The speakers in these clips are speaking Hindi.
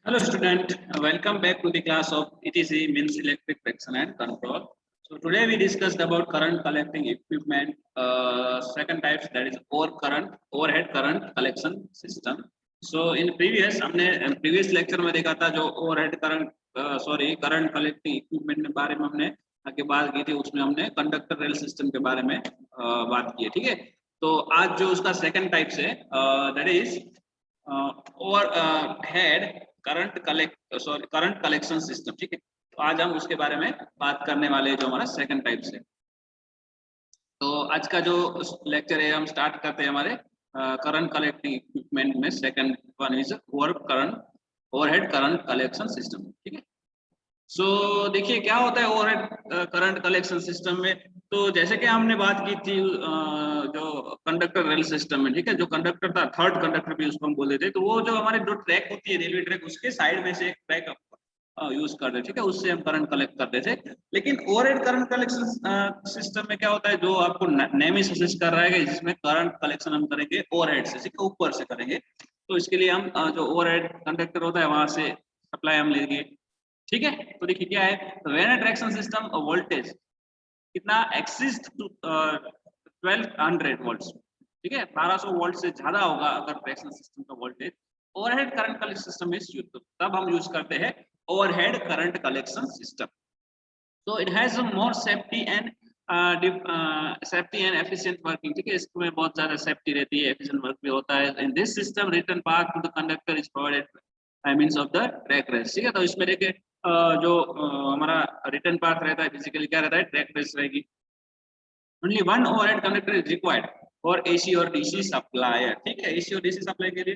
Hello student, welcome back to the class of ETC means electric traction and control. So today we discussed about current collecting equipment, second types, that is overhead current collection system. So in previous lecture में देखा था जो overhead current collecting equipment के बारे में हमने आगे बात की थी, उसमें हमने कंडक्टर रेल सिस्टम के बारे में बात की है, ठीक है। तो आज जो उसका सेकंड टाइप्स है that is overhead current collection system, ठीक है। तो आज हम उसके बारे में बात करने वाले हैं, जो हमारा सेकंड टाइप से। तो आज का जो लेक्चर है हम स्टार्ट करते हैं हमारे करंट कलेक्टिंग इक्विपमेंट में। Second one is overhead current collection system, ठीक है। सो देखिए क्या होता है ओवरहेड करंट कलेक्शन सिस्टम में। तो जैसे कि हमने बात की थी जो कंडक्टर रेल सिस्टम में, ठीक है, जो कंडक्टर था थर्ड कंडक्टर भी उसको हम बोल देते हैं। तो वो जो हमारे जो ट्रैक होती है रेलवे ट्रैक, उसके साइड में से एक ट्रैक यूज करते हैं, ठीक है, उससे हम करंट कलेक्ट करते थे। लेकिन ओवरहेड करंट कलेक्शन सिस्टम में क्या होता है, जो आपको नेम ही सजेस्ट कर रहा है जिसमें करंट कलेक्शन हम करेंगे ओवरहेड से, ठीक है, ऊपर से करेंगे। तो इसके लिए हम जो ओवरहेड कंडक्टर होता है वहां से सप्लाई हम लेंगे, ठीक है। तो देखिए क्या है, when a traction system voltage कितना एक्सिस टू 1200 वोल्ट्स, ठीक है, 1200 वोल्ट से ज्यादा होगा अगर ट्रैक्शन सिस्टम का voltage, overhead current collection system is used, तब हम यूज करते हैं overhead current collection system. So it has a more safety and efficient working, ठीक है, इसमें बहुत ज्यादा सेफ्टी रहती है, एफिशिएंट वर्क भी होता है। In this system return path to the conductor is provided by means of the track race, ठीक है। तो इसमें देखिए जो हमारा रिटर्न पाथ रहता है, फिजिकली क्या रहता है, ट्रैक रेस रहेगी। Only one overhead conductor is required for AC और डीसी सप्लाई, ठीक है। एसी और डीसी सप्लाई के लिए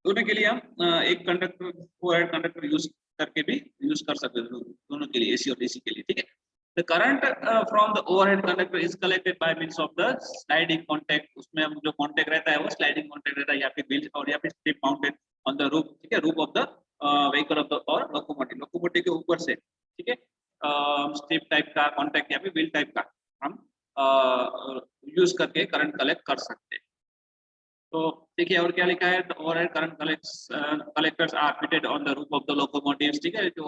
दोनों के लिए हम एक कंडक्टर ओवरहेड कंडक्टर यूज करके भी यूज कर सकते हैं, दोनों के लिए, एसी और डीसी के लिए, ठीक है। The current from the overhead conductor is collected by means of the sliding contact. उसमें हम जो कॉन्टैक्ट रहता है वो स्लाइडिंग कॉन्टैक्ट रहता है, या फिर बिल्ट और या फिर strip mounted on the roof, ठीक है, roof of the vehicle of the और लोकोमोटिव के ऊपर से, ठीक है, स्ट्रिप टाइप का कॉन्टैक्ट या फिर बिल्ट टाइप का हम यूज करके करंट कलेक्ट कर सकते हैं। तो देखिए और क्या लिखा है, overhead current collectors are fitted on the roof of the locomotives, ठीक है, जो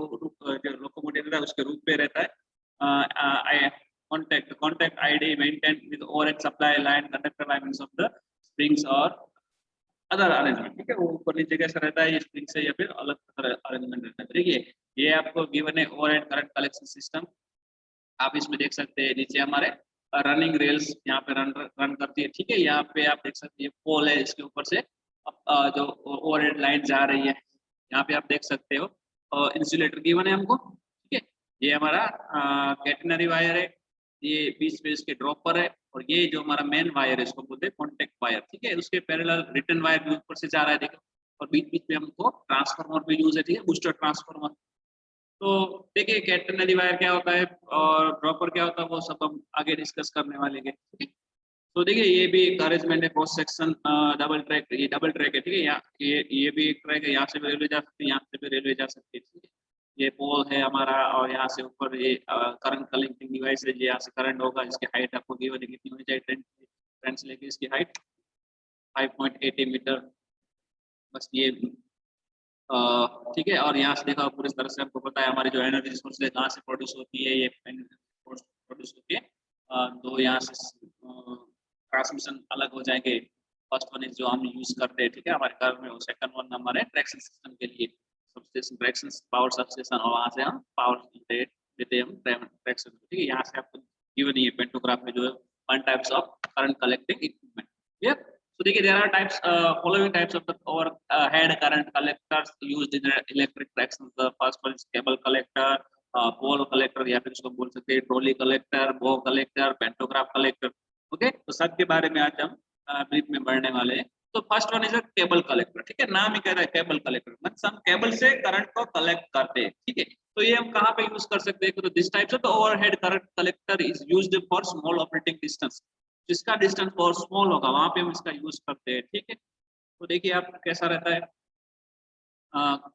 लोकोमोटिव रहता है उसके रूफ पे रहता है। Contact ID maintain with overhead supply line conductor bye means of the springs और अदर अरेंजमेंट, ठीक है, वो ऊपर नीचे कैसा रहता है, ये स्प्रिंग से या फिर अलग तरह अरेंजमेंट रहता है। देखिए ये आपको गिवन है ओवरहेड करंट कलेक्शन सिस्टम। आप इसमें देख सकते हैं नीचे हमारे रनिंग रेल्स यहाँ पे रन करती है, ठीक है। यहाँ पे आप देख सकते हैं पोल है, इसके ऊपर से जो ओवरहेड लाइन जा रही है, यहाँ पे आप देख सकते हो इंसुलेटर गिवन है हमको, ठीक है। ये हमारा कैटेनरी वायर है, ये बीच में इसके ड्रॉपर है, और ये जो हमारा मेन वायर है इसको बोलते हैं कॉन्टेक्ट वायर, ठीक है। उसके पैरेलल रिटर्न वायर भी ऊपर से जा रहा है, देखो, और बीच बीच में हमको ट्रांसफार्मर भी यूज है, ठीक है, बूस्टर ट्रांसफार्मर। तो देखिए कैटेनरी वायर क्या होता है और ड्रॉपर क्या होता है, वो सब हम आगे डिस्कस करने वाले हैं, ठीक है। तो देखिए ये भी एक अरेंजमेंट है, क्रॉस सेक्शन डबल ट्रैक, ये डबल ट्रैक है, ठीक है। यहाँ ये भी एक ट्रैक है, यहाँ से भी रेलवे जा सकती है, यहाँ से भी रेलवे जा सकती है, ठीक है। ये पोल है हमारा, और यहाँ से ऊपर ये करंट कलेक्टिंग डिवाइस है, यहाँ से करंट होगा। इसकी हाइट आपको गिवन है कितनी होनी चाहिए, ट्रेन से लेके इसकी हाइट 5.80 मीटर, बस ये ठीक है। और यहाँ से देखा पूरी तरह से आपको पता है हमारी जो एनर्जी रिसोर्स है कहाँ से प्रोड्यूस होती है, ये प्रोड्यूस होती है दो यहाँ से ट्रांसमिशन अलग हो जाएंगे। फर्स्ट वन इज जो हम यूज करते हैं, ठीक है, हमारे घर में, और सेकंड वन हमारे ट्रैक्शन सिस्टम के लिए सबस्टेशन, ट्रैक्शन पावर सबस्टेशन, और वहाँ से हम पावर देते हैं हम ट्रैक्शन, ठीक है। यहाँ से आपको गिवन ही है पेंटोग्राफ में जो है one types of current collecting equipment, clear. So there are types, following types of the overhead current collectors used in electric traction. The first one is cable collector, pole collector, या फिर इसको बोल सकते हैं ट्रॉली कलेक्टर, बो कलेक्टर, पेंटोग्राफ कलेक्टर, ओके। तो सबके बारे में आज हम ब्रीफ में बढ़ने वाले हैं। तो first one is a cable collector, ठीक है, नाम ही कह रहा है केबल कलेक्टर, मतलब हम केबल से करंट को कलेक्ट करते हैं, ठीक है। तो ये हम कहाँ पे यूज कर सकते हैं, तो this types of overhead current collector is used for small operating distance, जिसका डिस्टेंस बहुत स्मॉल होगा वहां पे हम इसका यूज करते हैं, ठीक है। तो देखिए आप कैसा रहता है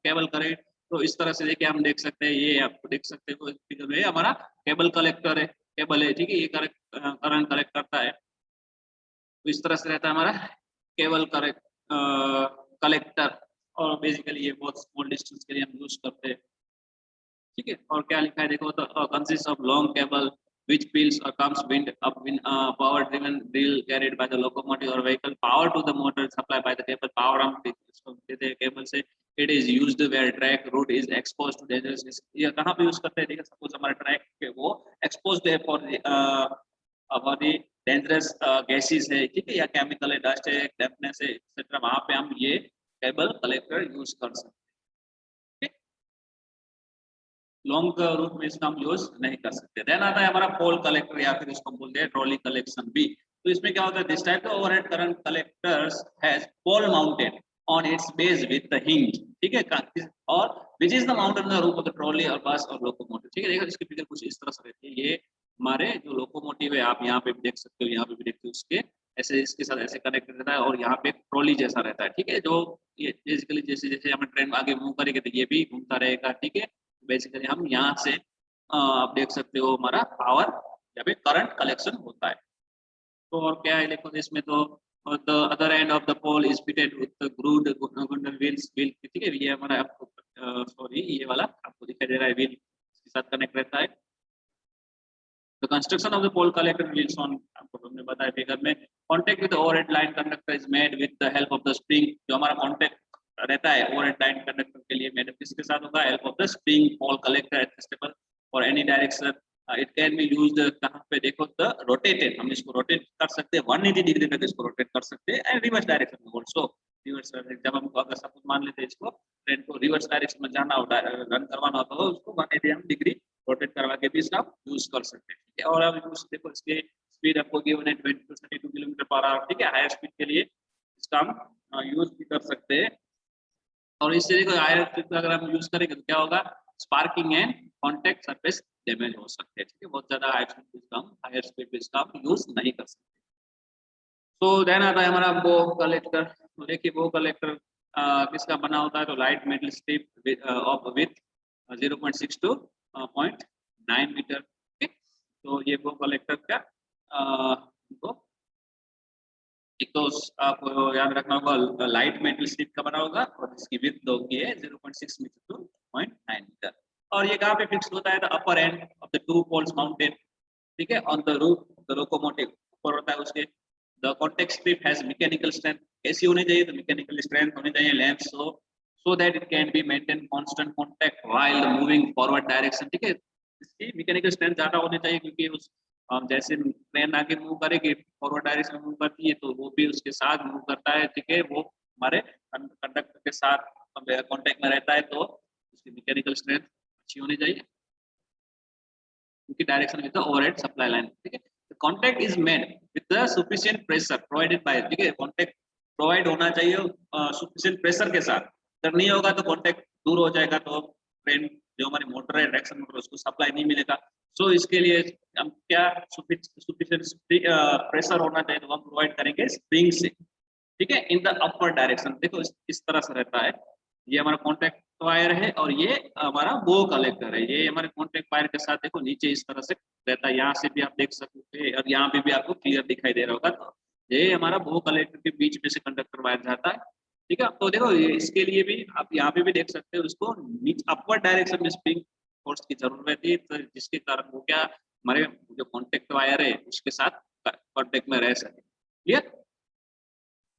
केबल करें, तो इस तरह से देखिए हम देख सकते हैं, ये आपको देख सकते हो फिगर में हमारा केबल कलेक्टर है, केबल है, ठीक है, ये करंट कलेक्ट करता है। तो इस तरह से रहता है हमारा केबल कलेक्टर। और बेसिकली ये बहुत स्मॉल डिस्टेंस के लिए हम यूज करते हैं, ठीक है। और क्या लिखा है देखो, तो consist of long cable which pulls or comes wind up in power driven drill carried by the locomotive or vehicle power to the motor supplied by the cable power arm इसको कहते हैं केबल से। it is used where track route is exposed to dangerous risk। ये कहाँ पे यूज करते हैं, देखिए सपोज हमारा ट्रैक पे वो एक्सपोज्ड है फॉर द डेंजरस गैसेस है, ठीक है, या केमिकल है, डस्ट है, डैम्पनेस है एक्सेट्रा, वहां पे हम ये केबल कलेक्टर यूज कर सकते हैं। लॉन्ग रूट में इसका हम यूज नहीं कर सकते। देन आता है हमारा पोल कलेक्टर या फिर इसको बोलते हैं ट्रॉली कलेक्शन भी। तो इसमें क्या होता है, this type of overhead current collectors has pole mounted on its base with the hinge, ठीक है, और which is the mounted in the roof of the trolley और बस और लोकोमोटिव, ठीक है। देखो इसकी फिगर कुछ इस तरह से रहती है। ये हमारे जो लोकोमोटिव है, आप यहाँ पे भी देख सकते हो, यहाँ पे भी देखते हो, उसके ऐसे इसके साथ ऐसे कनेक्ट रहता है और यहाँ पे ट्रॉली जैसा रहता है, ठीक है। जो ये बेसिकली जैसे जैसे हमें ट्रेन आगे मूव करेंगे तो ये भी घूमता रहेगा, ठीक है। बेसिकली हम यहाँ से आप देख सकते हो हमारा पावर या फिर करंट कलेक्शन होता है। तो और क्या है देखो इसमें, तो the other end of the pole is fitted with the grooved गुंडल व्हील्स, व्हील, ठीक है। ये हमारा आपको सॉरी ये वाला आपको दिखाई दे रहा है, व्हील इसके साथ कनेक्ट रहता है। The construction of the pole collector wheels on, आपको हमने बताया फिगर में, contact with the overhead line conductor is made with the help of the spring। जो हमारा contact रहता है overhead line conductor के लिए made किसके साथ होगा, help of the spring pole collector adjustable for any direction। It can be used कहाँ पे देखो, the rotated, हम इसको rotate कर सकते हैं 180 डिग्री तक इसको rotate कर सकते हैं, and reverse direction में also। रिवर्स जब हम अगर सपोज मान लेते हैं इसको ट्रेन को रिवर्स डायरेक्शन में जाना हो, रन करवाना हो, तो उसको 180 डिग्री रोटेट करवा के भी इसका यूज कर सकते हैं, ठीक है। और अब देखो इसके स्पीड आपको गिवन है 20 to 32 किलोमीटर पर आवर, ठीक है। हायर स्पीड के लिए इसका हम यूज भी कर सकते हैं। और इससे देखो हायर स्पीड अगर हम यूज करेंगे तो क्या होगा, sparking and contact surface damage हो सकते हैं, ठीक है। बहुत ज्यादा हायर स्पीड पे इसका हम यूज नहीं कर सकते। तो देन आता है हमारा बो कलेक्टर। तो देखिए बो कलेक्टर किसका बना होता है, तो light metal strip of with 0.6 to 0.9 metre, ठीक। तो ये बो कलेक्टर क्या एक तो आपको याद रखना होगा लाइट मेटल स्ट्रिप का बना होगा और इसकी विड्थ होगी है 0.6 मीटर to 0.9 मीटर। और ये कहाँ पे फिक्स होता है, the upper end of the two poles mounted, ठीक है, on the roof the locomotive, ऊपर होता है उसके। The contact strip has mechanical strength, कैसी होनी चाहिए, तो मैकेनिकल स्ट्रेंथ होनी चाहिए length so that it can be maintain constant contact while moving forward direction, ठीक है। इसकी मैकेनिकल स्ट्रेंथ ज्यादा होनी चाहिए क्योंकि उस जैसे ट्रेन आगे मूव करेगी फॉरवर्ड डायरेक्शन में मूव करती है तो वो भी उसके साथ मूव करता है, ठीक है। वो हमारे कंडक्टर के साथ कांटेक्ट में रहता है, तो उसकी मैकेनिकल स्ट्रेंथ अच्छी होनी चाहिए क्योंकि direction with the overhead supply line, ठीक है। Contact is made with the sufficient pressure provided by, ठीक है। कांटेक्ट प्रोवाइड होना चाहिए सफिशिएंट प्रेशर के साथ, अगर नहीं होगा तो कांटेक्ट दूर हो जाएगा, तो ट्रेन जो हमारी मोटर है ट्रैक्शन मोटर उसको सप्लाई नहीं मिलेगा। सो इसके लिए हम क्या सफिशिएंट प्रेशर होना चाहिए, तो हम प्रोवाइड करेंगे स्प्रिंग से, ठीक है, इन द अपर डायरेक्शन। देखो इस तरह से रहता है, ये हमारा कॉन्टेक्ट वायर है और ये हमारा बो कलेक्टर है। ये हमारे कॉन्टेक्ट वायर के साथ देखो नीचे इस तरह से रहता है, यहाँ से भी आप देख सकते हैं और यहाँ पे भी आपको क्लियर दिखाई दे रहा होगा। तो ये हमारा बो कलेक्टर के बीच में से कंडक्टर वायर जाता है, ठीक है। तो देखो ये इसके लिए भी आप यहाँ पे भी देख सकते हो, उसको अपवर्ड डायरेक्शन में स्प्रिंग फोर्स की जरूरत रहती है, तो जिसके कारण वो क्या हमारे जो कॉन्टेक्ट वायर है उसके साथ कॉन्टेक्ट में रह सके, clear.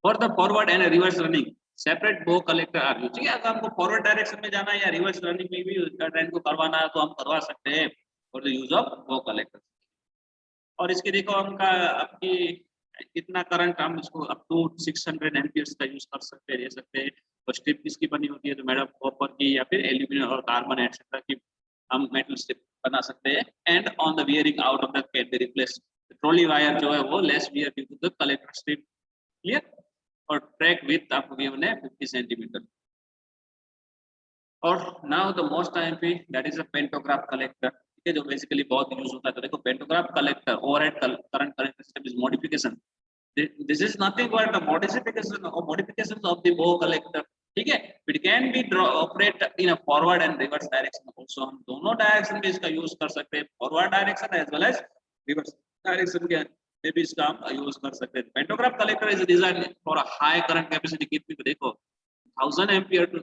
For the forward and reverse running separate बो कलेक्टर आर यूज्ड, ठीक है। अगर हमको फॉरवर्ड डायरेक्शन में जाना है या रिवर्स रनिंग में भी ट्रेन को करवाना है तो हम करवा सकते हैं फॉर द यूज ऑफ बो कलेक्टर। और इसके देखो हमका आपकी कितना करंट, हम इसको अप टू 600 एम्पियर्स का यूज कर सकते हैं, ले सकते हैं। और स्ट्रिप किसकी बनी होती है, तो मैडम कॉपर की या फिर एल्यूमिनियम और कार्बन एटसेट्रा की हम मेटल स्ट्रिप बना सकते हैं। And on the wearing out of the can be replace, trolley wire जो है वो less wear due to the collector strip, clear. और ट्रैक विड्थ आपको गिवन है 50 सेंटीमीटर। और नाउ द मोस्ट टाइम पे that is a pantograph collector, ठीक है, जो बेसिकली बहुत यूज होता है। तो देखो pantograph collector overhead current collector system is modification, this is nothing but the modification of the bow collector, ठीक है। It can be operate in a forward and reverse direction also, हम दोनों डायरेक्शन में इसका यूज कर सकते हैं, forward direction as well as reverse direction के में भी इसका हम यूज कर सकते हैं। Pantograph collector is design for a high current capacity, कितनी तो देखो 1000 एम्पियर टू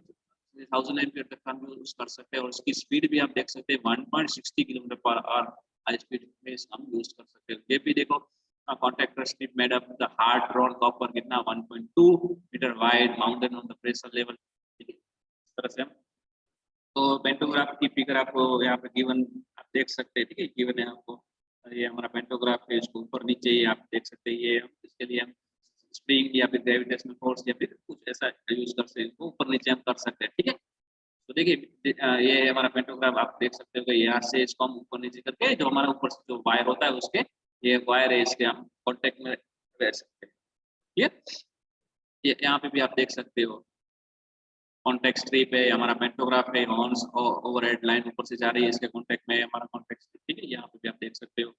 1000 एम्पियर तक हम यूज कर सकते हैं, और उसकी स्पीड भी आप देख सकते हैं 1.60 kilometre per our high speed में हम यूज कर सकते हैं। ये भी देखो contactor strip made up the hard drawn copper कितना 1.2 metre wide mounted on the pressure level, ठीक है इस तरह से हम। तो पेंटोग्राफ की फिगर आपको यहाँ पे गिवन आप देख सकते हैं, ठीक है गिवन है आपको, ये हमारा पेंटोग्राफ है, इसको ऊपर नीचे ये आप देख सकते हैं, ये इसके लिए हम स्प्रिंग या फिर ग्रेविटेशनल फोर्स या फिर कुछ ऐसा यूज कर सकते हैं, इसको ऊपर नीचे हम कर सकते हैं, ठीक है। तो देखिए ये हमारा पेंटोग्राफ आप देख सकते हो कि यहाँ से इसको हम ऊपर नीचे करके जो हमारा ऊपर से जो वायर होता है उसके ये वायर है, इसके हम कॉन्टेक्ट में रह सकते हैं, ठीक है। ये यहाँ पे भी आप देख सकते हो कॉन्टेक्ट स्ट्रिप है, हमारा पेंटोग्राफ है, हॉर्न्स और ओवरहेड लाइन ऊपर से जा रही है, इसके कॉन्टेक्ट में हमारा कॉन्टेक्ट स्ट्रिप, ठीक है यहाँ पे भी आप देख सकते हो।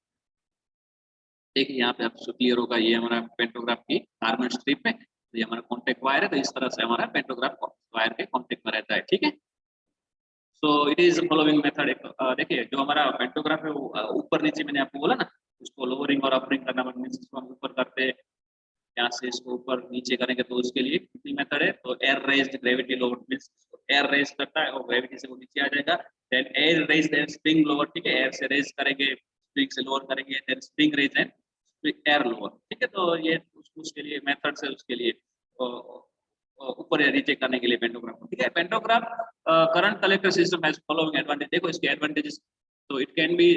देखिए यहाँ पे आपको क्लियर होगा, ये हमारा पेंटोग्राफ की कार्बन स्ट्रिप है, तो ये हमारा कॉन्टेक्ट वायर है, तो इस तरह से हमारा पेंटोग्राफ वायर के कॉन्टेक्ट में रहता है, ठीक है। So it is following method. देखिए जो हमारा पेंटोग्राफ है वो ऊपर नीचे मैंने आपको बोला ना, उसको लोअरिंग और अपरिंग करना, मतलब इसको हम ऊपर करते हैं, यहाँ से इसको ऊपर नीचे करेंगे तो उसके लिए कितनी मेथड है, तो air raised gravity lower means air raise करता है और ग्रेविटी से वो नीचे आ जाएगा, then air raise then spring lower, ठीक है एयर से रेज करेंगे, स्प्रिंग से लोअर करेंगे, then spring raise and air lower, ठीक है। तो ये उसके लिए मेथड्स है, उसके लिए ऊपर या नीचे करने के लिए पेंटोग्राफ, ठीक है। Pantograph current collector system has following advantage, देखो इसके एडवांटेजेस, तो it can be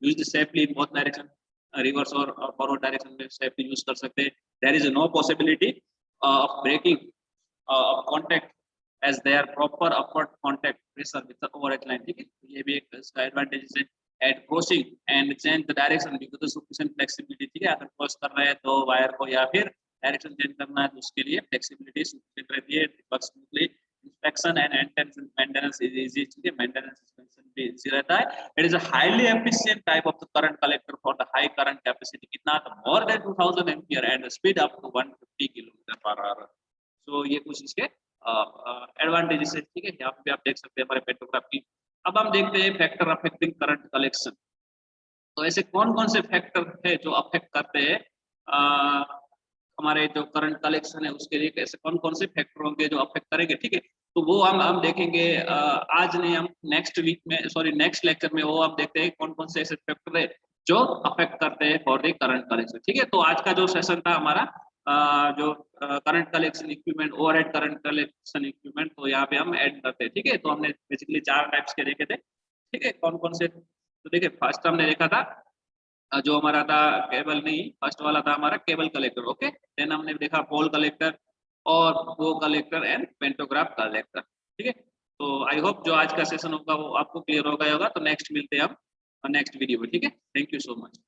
used safely in both direction, reverse और फॉरवर्ड डायरेक्शन में सेफली यूज कर सकते हैं। There is no possibility of breaking of contact as they are proper upward contact pressure with the overhead line, ठीक है। ये भी एक इसका एडवांटेज है। At crossing and change the direction because sufficient flexibility, ठीक है अगर क्रॉस कर रहे हैं तो वायर को या फिर डायरेक्शन चेंज करना है तो उसके लिए फ्लेक्सिबिलिटी सफिशिएंट रहती है, work smoothly, inspection and maintenance is easy, ठीक है मेंटेनेंस इंस्पेक्शन भी इजी रहता है। It is a highly efficient type of the current collector for the high current capacity, कितना तो more than 2000 ampere and speed up to 150 kilometre per hour. So ये कुछ इसके एडवांटेजेस है, ठीक है यहाँ पे आप देख सकते हैं हमारे पेंटोग्राफ की। अब हम देखते हैं फैक्टर अफेक्टिंग करंट कलेक्शन। तो ऐसे कौन कौन से फैक्टर है जो अफेक्ट करते हैं हमारे जो करंट कलेक्शन है उसके लिए, कैसे कौन कौन से फैक्टर होंगे जो अफेक्ट करेंगे, ठीक है। तो वो हम देखेंगे आज नहीं, हम नेक्स्ट वीक में सॉरी नेक्स्ट लेक्चर में वो हम देखते हैं कौन कौन से ऐसे फैक्टर है जो अफेक्ट करते हैं फॉर द करंट कलेक्शन, ठीक है। तो आज का जो सेशन था हमारा जो current collection equipment, overhead current collection equipment, तो यहाँ पे हम ऐड करते हैं, ठीक है। तो हमने बेसिकली 4 टाइप्स के देखे थे, ठीक है कौन कौन से। तो देखिए फर्स्ट हमने देखा था जो हमारा था केबल नहीं, फर्स्ट वाला था हमारा केबल कलेक्टर, ओके। देन हमने देखा पोल कलेक्टर और वो कलेक्टर एंड पेंटोग्राफ कलेक्टर, ठीक है। तो आई होप जो आज का सेशन होगा वो आपको क्लियर हो गया होगा। तो नेक्स्ट मिलते हैं हम नेक्स्ट वीडियो में, ठीक है। Thank you so much.